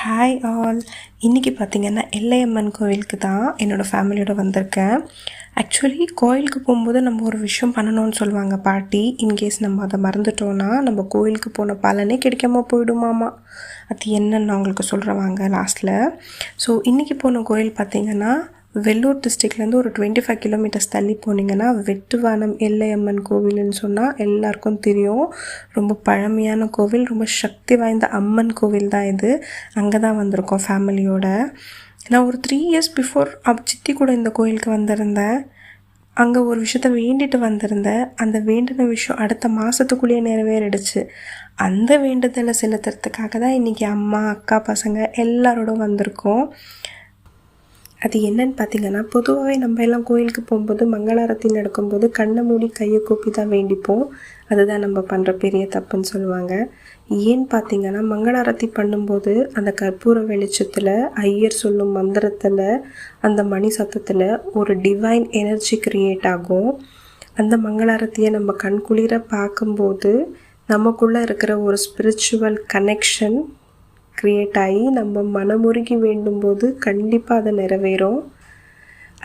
Hi all. இன்றைக்கி பார்த்திங்கன்னா எல்லையம்மன் கோவிலுக்கு தான் என்னோடய ஃபேமிலியோடு வந்திருக்கேன். ஆக்சுவலி கோயிலுக்கு போகும்போது நம்ம ஒரு விஷயம் பண்ணணும்னு சொல்லுவாங்க பாட்டி. இன்கேஸ் நம்ம அதை மறந்துட்டோன்னா நம்ம கோயிலுக்கு போன பலனே கிடைக்காம போயிடுமாமா. அது என்னன்னு நான் உங்களுக்கு சொல்கிறவாங்க லாஸ்ட்டில். ஸோ இன்றைக்கி போன கோயில் பார்த்திங்கன்னா வெள்ளூர் டிஸ்ட்ரிக்ட்லேருந்து ஒரு 25 கிலோமீட்டர்ஸ் தள்ளி போனீங்கன்னா வெட்டுவானம் எல்லையம்மன் கோவில்னு சொன்னால் எல்லாருக்கும் தெரியும். ரொம்ப பழமையான கோவில், ரொம்ப சக்தி வாய்ந்த அம்மன் கோவில் தான் இது. அங்கே தான் வந்திருக்கோம் ஃபேமிலியோட. நான் ஒரு 3 இயர்ஸ் பிஃபோர் சித்தி கூட இந்த கோயிலுக்கு வந்திருந்தேன். அங்கே ஒரு விஷயத்த வேண்டிட்டு வந்திருந்தேன். அந்த வேண்டின விஷயம் அடுத்த மாதத்துக்குள்ளேயே நிறைவேறிடுச்சு. அந்த வேண்டுதலை செலுத்துறதுக்காக தான் இன்றைக்கி அம்மா, அக்கா, பசங்க எல்லாரோடும் வந்திருக்கோம். அது என்னன்னு பார்த்திங்கன்னா, பொதுவாகவே நம்ம எல்லாம் கோயிலுக்கு போகும்போது மங்களாரத்தி நடக்கும்போது கண்ணை மூடி கையை கூப்பி தான் வேண்டிப்போம். அதுதான் நம்ம பண்ணுற பெரிய தப்புன்னு சொல்லுவாங்க. ஏன்னு பார்த்திங்கன்னா, மங்களாரத்தி பண்ணும்போது அந்த கற்பூர வெளிச்சத்தில், ஐயர் சொல்லும் மந்திரத்தில், அந்த மணி சத்தத்தில் ஒரு டிவைன் எனர்ஜி க்ரியேட் ஆகும். அந்த மங்களாரத்தியை நம்ம கண்குளிர பார்க்கும்போது நமக்குள்ளே இருக்கிற ஒரு ஸ்பிரிச்சுவல் கனெக்ஷன் க்ரியேட் ஆகி நம்ம மனமுருகி வேண்டும்போது கண்டிப்பாக அதை நிறைவேறும்.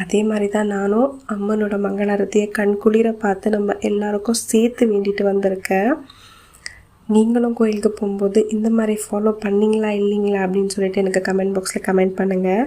அதே மாதிரி தான் நானும் அம்மனோட மங்களாரத்தியை கண்குளிர பார்த்து நம்ம எல்லாருக்கும் சேர்த்து வேண்டிட்டு வந்திருக்கேன். நீங்களும் கோயிலுக்கு போகும்போது இந்த மாதிரி ஃபாலோ பண்ணிங்களா இல்லைங்களா அப்படின்னு சொல்லிட்டு எனக்கு கமெண்ட் பாக்ஸில் கமெண்ட் பண்ணுங்கள்.